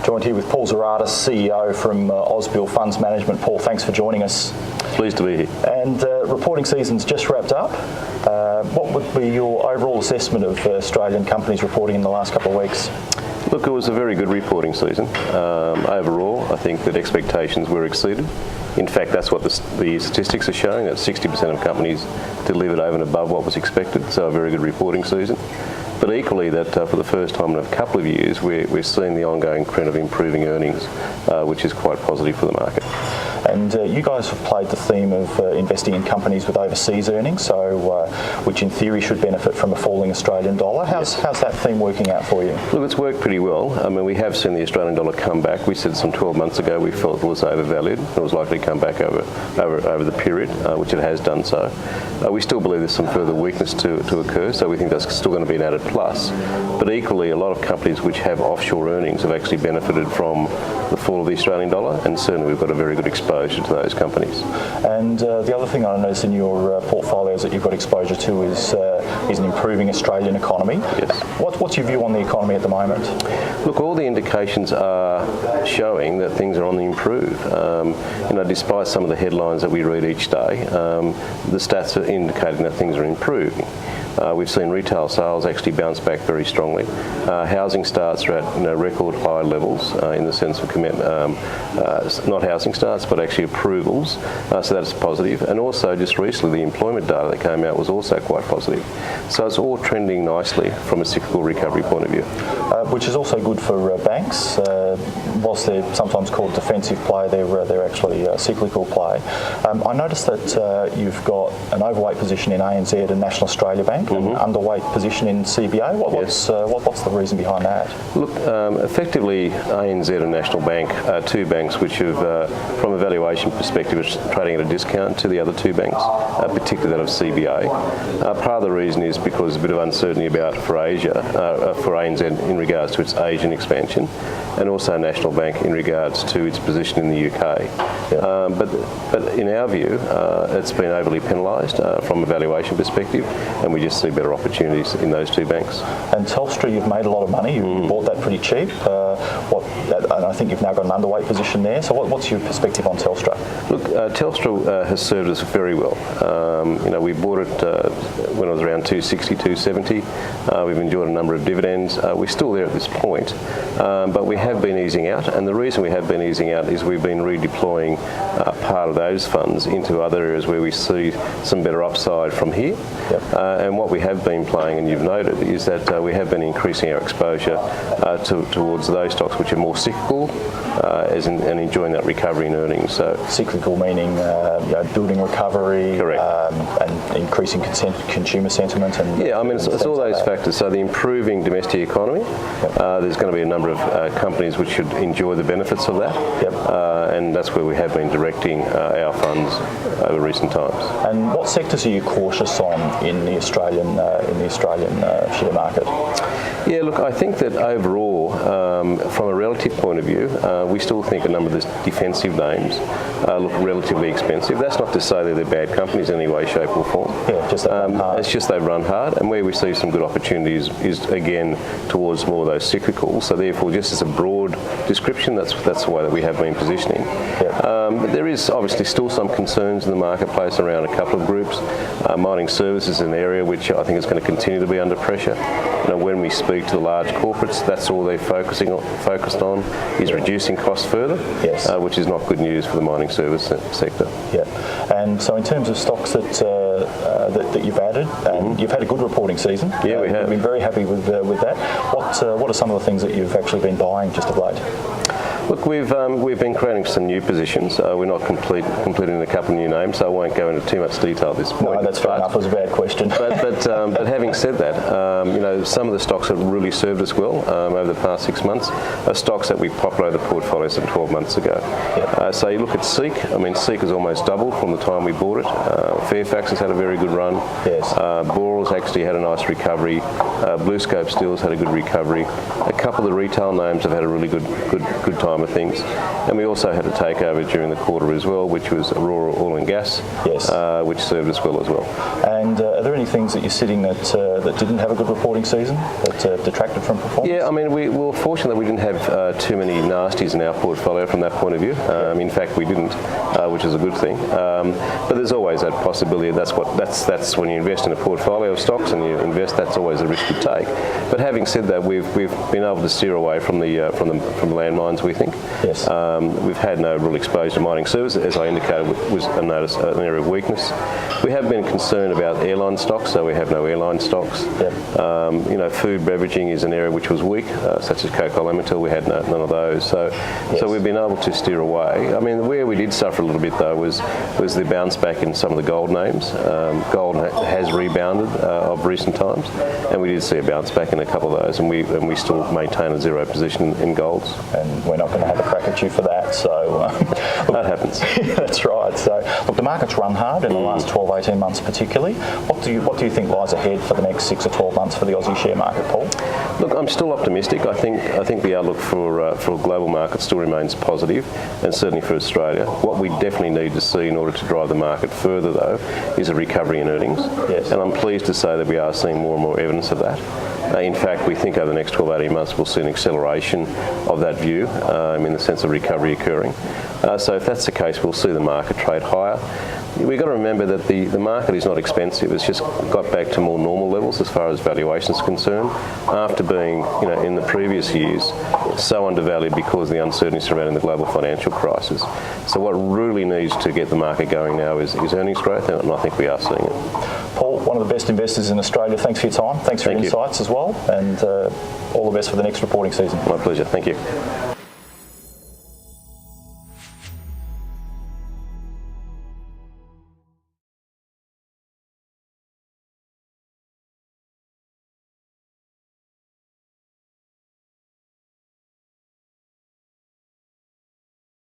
Joined here with Paul Xiradis, CEO from Ausbil Funds Management. Paul, thanks for joining us. Pleased to be here. And reporting season's just wrapped up. What would be your overall assessment of Australian companies reporting in the last couple of weeks? Look, it was a very good reporting season. Overall, I think that expectations were exceeded. In fact, that's what the statistics are showing, that 60% of companies delivered over and above what was expected, so a very good reporting season. But equally, that for the first time in a couple of years, we're seeing the ongoing trend of improving earnings, which is quite positive for the market. And you guys have played the theme of investing in companies with overseas earnings, so which in theory should benefit from a falling Australian dollar. How's that theme working out for you? Look, it's worked pretty well. I mean, we have seen the Australian dollar come back. We said some 12 months ago we felt it was overvalued. It was likely to come back over the period, which it has done so. We still believe there's some further weakness to occur, so we think that's still going to be an added plus. But equally, a lot of companies which have offshore earnings have actually benefited from the fall of the Australian dollar, and certainly we've got a very good exposure to those companies. And the other thing I noticed in your portfolios that you've got exposure to is an improving Australian economy. Yes. What's your view on the economy at the moment? Look, all the indications are showing that things are on the improve. Despite some of the headlines that we read each day, the stats are indicating that things are improving. We've seen retail sales actually bounce back very strongly. Housing starts are at record high levels in the sense of not housing starts, but actually approvals. So that's positive. And also, just recently, the employment data that came out was also quite positive. So it's all trending nicely from a cyclical recovery point of view. Which is also good for banks. Whilst they're sometimes called defensive play, they're actually a cyclical play. I noticed that you've got an overweight position in ANZ and National Australia Bank, an underweight position in CBA. What's the reason behind that? Look, effectively, ANZ and National Bank are two banks which have, from a valuation perspective, are trading at a discount to the other two banks, particularly that of CBA. Part of the reason is because there's a bit of uncertainty for Asia, for ANZ in regards to its Asian expansion, and also National Bank in regards to its position in the UK. But in our view, it's been overly penalised from a valuation perspective, and we just see better opportunities in those two banks. And Telstra, you've made a lot of money. You bought that pretty cheap. And I think you've now got an underweight position there. So what's your perspective on Telstra? Look, Telstra has served us very well. We bought it when it was around 260, 270. We've enjoyed a number of dividends. We're still there at this point, but we have been easing out. And the reason we have been easing out is we've been redeploying part of those funds into other areas where we see some better upside from here. And what we have been playing, and you've noted, is that we have been increasing our exposure towards those stocks which are more cyclical and enjoying that recovery in earnings. So cyclical meaning building recovery, correct, and increasing consumer sentiment. And it's all those factors. So the improving domestic economy, there's going to be a number of companies which should enjoy the benefits of that, and that's where we have been directing our funds over recent times. And what sectors are you cautious on in the Australian share market? Yeah, look, I think that overall, from a relative point of view, we still think a number of the defensive names look relatively expensive. That's not to say that they're bad companies in any way, shape or form. It's just they've run hard, and where we see some good opportunities is, again, towards more of those cyclicals. So therefore, just as a broad description, that's the way that we have been positioning. But there is obviously still some concerns in the marketplace around a couple of groups. Mining services is an area which I think is going to continue to be under pressure. When we speak to the large corporates, that's all they're focused on is reducing costs further, which is not good news for the mining service sector. And so in terms of stocks that you've added, and you've had a good reporting season. We have. We've been very happy with that. What are some of the things that you've actually been buying just of late? Look, we've been creating some new positions. We're not completing a couple of new names, so I won't go into too much detail at this point. No, that's fair enough. It was a bad question. But having said that, some of the stocks that really served us well over the past 6 months are stocks that we populated the portfolio some 12 months ago. So you look at Seek. Seek has almost doubled from the time we bought it. Fairfax has had a very good run. Boral's actually had a nice recovery. BlueScope Steel's had a good recovery. A couple of the retail names have had a really good time of things. And we also had a takeover during the quarter as well, which was Aurora Oil and Gas, yes, which served us well as well. And are there any things that you're sitting that didn't have a good reporting season, that detracted from performance? Yeah, I mean, we were fortunate that we didn't have too many nasties in our portfolio from that point of view. In fact, we didn't, which is a good thing. But there's always that possibility. That's when you invest in a portfolio of stocks and you invest. That's always a risk you take. But having said that, we've been able to steer away from the landmines. We think. Yes. We've had no real exposure to mining services, as I indicated, was an area of weakness. We have been concerned about airline stocks, so we have no airline stocks. Yep. Food beveraging is an area which was weak, such as Coca-Cola, we had none of those. So we've been able to steer away. I mean, where we did suffer a little bit though was the bounce back in some of the gold names. Gold has rebounded of recent times, and we did see a bounce back in a couple of those, and we still maintain a zero position in golds. And we're not going to have a crack at you for that. So that happens. That's right. So look, the market's run hard in the last 12, 18 months particularly. What do you think lies ahead for the next 6 or 12 months for the Aussie share market, Paul? Look, I'm still optimistic. I think the outlook for global markets still remains positive, and certainly for Australia. What we definitely need to see in order to drive the market further, though, is a recovery in earnings. Yes. And I'm pleased to say that we are seeing more and more evidence of that. In fact, we think over the next 12, 18 months we'll see an acceleration of that view in the sense of recovery occurring. So if that's the case, we'll see the market trade higher. We've got to remember that the market is not expensive. It's just got back to more normal levels as far as valuation is concerned, after being, in the previous years, so undervalued because of the uncertainty surrounding the global financial crisis. So what really needs to get the market going now is earnings growth, and I think we are seeing it. Paul, one of the best investors in Australia, thanks for your time. Thanks for your insights as well, and all the best for the next reporting season. My pleasure. Thank you.